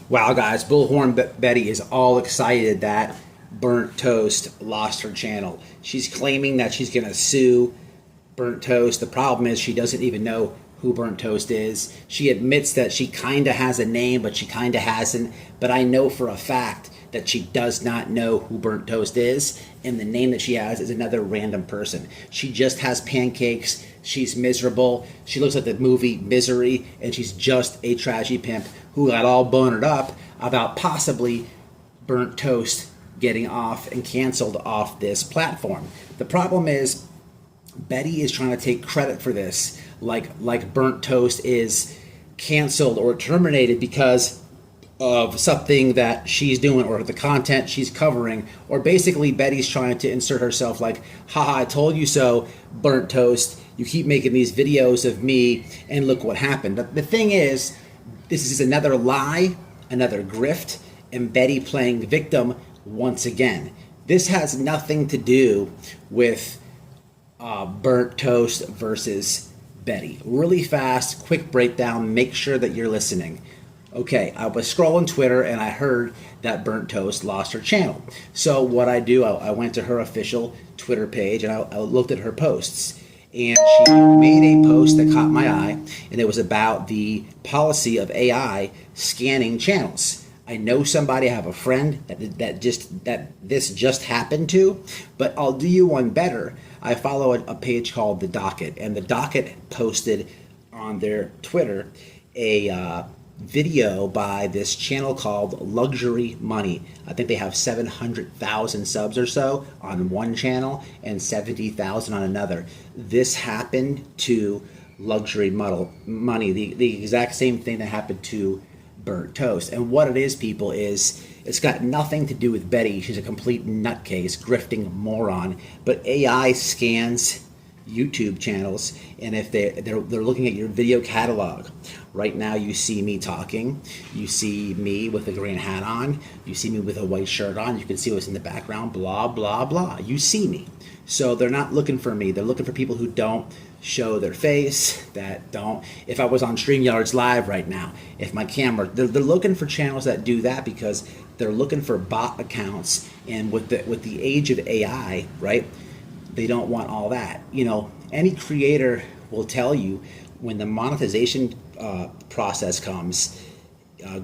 Wow, guys, Bullhorn Betty is all excited that Burnt Toast lost her channel. She's claiming that she's going to sue Burnt Toast. The problem is she doesn't even know who Burnt Toast is. She admits that she kind of has a name, but she kind of hasn't. But I know for a fact that she does not know who Burnt Toast is, and the name that she has is another random person. She just has pancakes. She's miserable. She looks like the movie Misery, and she's just a trashy pimp who got all bonered up about possibly Burnt Toast getting off and canceled off this platform. The problem is Betty is trying to take credit for this, like Burnt Toast is canceled or terminated because of something that she's doing or the content she's covering, or basically Betty's trying to insert herself like, haha, I told you so, Burnt Toast. You keep making these videos of me and look what happened. But the thing is, this is another lie, another grift, and Betty playing victim once again. This has nothing to do with Burnt Toast versus Betty. Really fast, quick breakdown, make sure that you're listening. Okay, I was scrolling Twitter and I heard that Burnt Toast lost her channel. So what I do, I went to her official Twitter page and I looked at her posts. And she made a post that caught my eye, and it was about the policy of AI scanning channels. I know somebody, I have a friend that this just happened to, but I'll do you one better. I follow a page called The Docket, and The Docket posted on their Twitter a video by this channel called Luxury Money. I think they have 700,000 subs or so on one channel and 70,000 on another. This happened to Luxury Money, the exact same thing that happened to Burnt Toast. And what it is, people, is it's got nothing to do with Betty. She's a complete nutcase, grifting moron. But AI scans YouTube channels, and if they're looking at your video catalog. Right now you see me talking, you see me with a green hat on, you see me with a white shirt on, you can see what's in the background, blah blah blah. You see me. So they're not looking for me, they're looking for people who don't show their face, that don't, if I was on StreamYards Live right now, if my camera, they're looking for channels that do that because they're looking for bot accounts, and with the age of AI, right? They don't want all that. You know, any creator will tell you when the monetization process comes,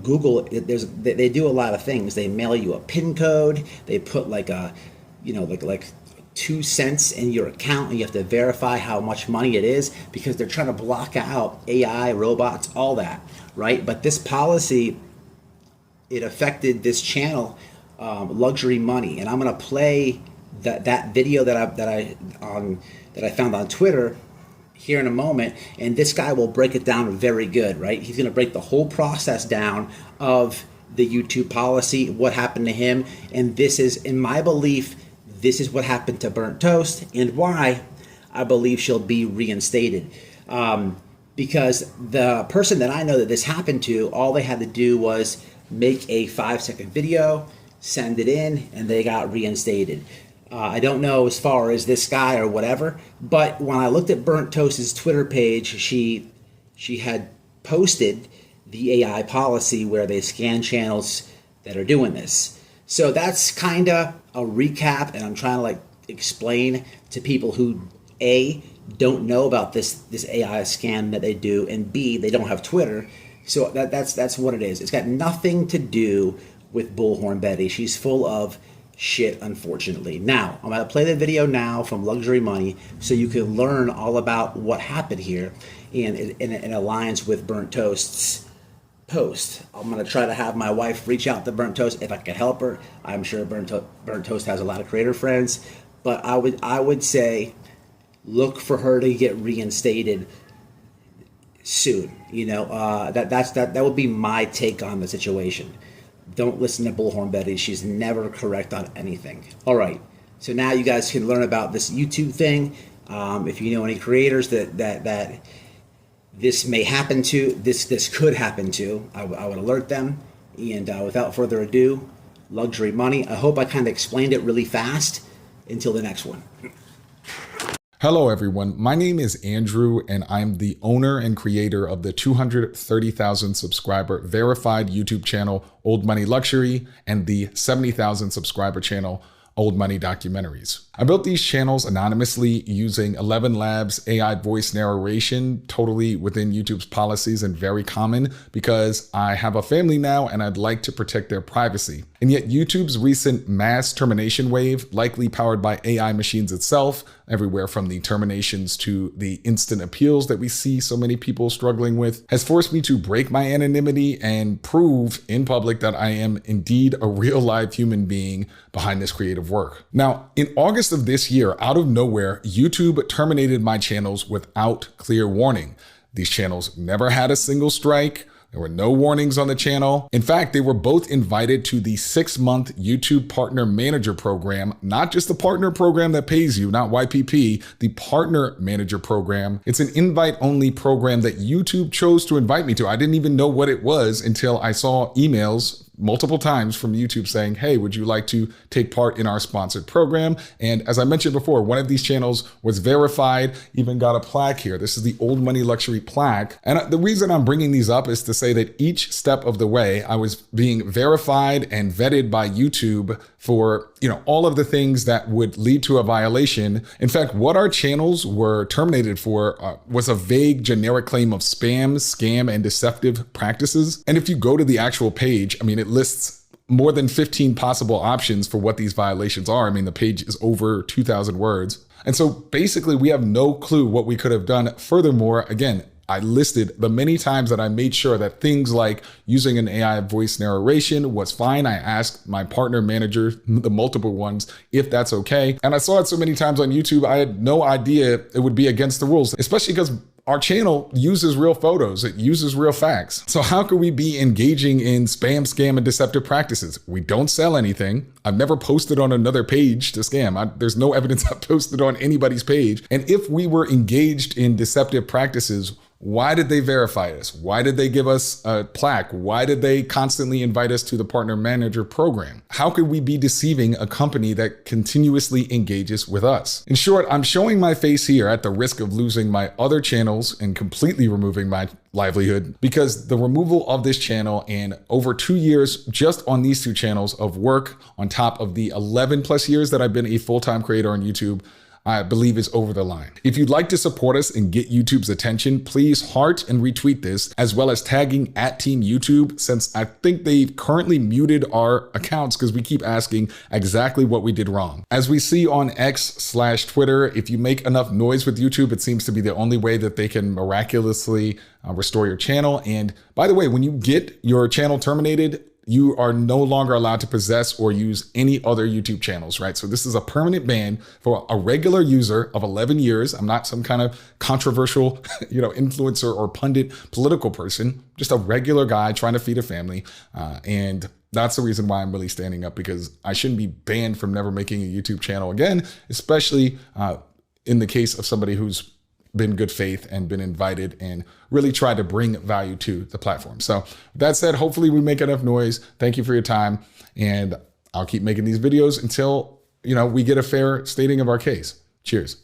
Google, they do a lot of things. They mail you a PIN code. They put like a, like 2 cents in your account, and you have to verify how much money it is because they're trying to block out AI, robots, all that, right? But this policy, it affected this channel, Luxury Money, and I'm gonna play that video that I found on Twitter here in a moment, and this guy will break it down very good, right? He's going to break the whole process down of the YouTube policy, what happened to him, and this is, in my belief, this is what happened to Burnt Toast and why I believe she'll be reinstated. Because the person that I know that this happened to, all they had to do was make a 5-second video, send it in, and they got reinstated. I don't know as far as this guy or whatever, but when I looked at Burnt Toast's Twitter page, she had posted the AI policy where they scan channels that are doing this. So that's kind of a recap, and I'm trying to like explain to people who A, don't know about this AI scan that they do, and B, they don't have Twitter. So that's what it is. It's got nothing to do with Bullhorn Betty. She's full of shit, unfortunately. Now, I'm going to play the video now from Luxury Money so you can learn all about what happened here, and it aligns with Burnt Toast's post. I'm going to try to have my wife reach out to Burnt Toast if I can help her. I'm sure Burnt Toast has a lot of creator friends, but I would say look for her to get reinstated soon. You know, that would be my take on the situation. Don't listen to Bullhorn Betty. She's never correct on anything. All right. So now you guys can learn about this YouTube thing. If you know any creators that this may happen to, this could happen to, I would alert them. And without further ado, Luxury Money. I hope I kind of explained it really fast. Until the next one. Hello everyone, my name is Andrew and I'm the owner and creator of the 230,000 subscriber verified YouTube channel Old Money Luxury and the 70,000 subscriber channel Old Money Documentaries. I built these channels anonymously using 11 Labs AI voice narration, totally within YouTube's policies and very common because I have a family now and I'd like to protect their privacy. And yet YouTube's recent mass termination wave, likely powered by AI machines itself, everywhere from the terminations to the instant appeals that we see so many people struggling with, has forced me to break my anonymity and prove in public that I am indeed a real live human being behind this creative work. Now, in August of this year, out of nowhere, YouTube terminated my channels without clear warning. These channels never had a single strike. There were no warnings on the channel. In fact, they were both invited to the 6-month YouTube Partner Manager Program, not just the partner program that pays you, not YPP, the Partner Manager Program. It's an invite-only program that YouTube chose to invite me to. I didn't even know what it was until I saw emails multiple times from YouTube saying, hey, would you like to take part in our sponsored program? And as I mentioned before, one of these channels was verified, even got a plaque here. This is the Old Money Luxury plaque. And the reason I'm bringing these up is to say that each step of the way, I was being verified and vetted by YouTube for, all of the things that would lead to a violation. In fact, what our channels were terminated for was a vague generic claim of spam, scam, and deceptive practices. And if you go to the actual page, it lists more than 15 possible options for what these violations are. The page is over 2,000 words. And so basically we have no clue what we could have done. Furthermore, again, I listed the many times that I made sure that things like using an AI voice narration was fine. I asked my partner manager, the multiple ones, if that's okay. And I saw it so many times on YouTube, I had no idea it would be against the rules, especially because our channel uses real photos. It uses real facts. So how could we be engaging in spam, scam, and deceptive practices? We don't sell anything. I've never posted on another page to scam. There's no evidence I've posted on anybody's page. And if we were engaged in deceptive practices, why did they verify us? Why did they give us a plaque? Why did they constantly invite us to the Partner Manager Program? How could we be deceiving a company that continuously engages with us? In short, I'm showing my face here at the risk of losing my other channels and completely removing my livelihood because the removal of this channel and over 2 years just on these 2 channels of work on top of the 11 plus years that I've been a full-time creator on YouTube, I believe is over the line. If you'd like to support us and get YouTube's attention, please heart and retweet this, as well as tagging @Team YouTube, since I think they've currently muted our accounts because we keep asking exactly what we did wrong. As we see on X/Twitter, if you make enough noise with YouTube, it seems to be the only way that they can miraculously restore your channel. And by the way, when you get your channel terminated, you are no longer allowed to possess or use any other YouTube channels, right? So this is a permanent ban for a regular user of 11 years. I'm not some kind of controversial, influencer or pundit political person, just a regular guy trying to feed a family. And that's the reason why I'm really standing up, because I shouldn't be banned from never making a YouTube channel again, especially in the case of somebody who's been good faith and been invited and really tried to bring value to the platform. So with that said, hopefully we make enough noise. Thank you for your time. And I'll keep making these videos until, we get a fair stating of our case. Cheers.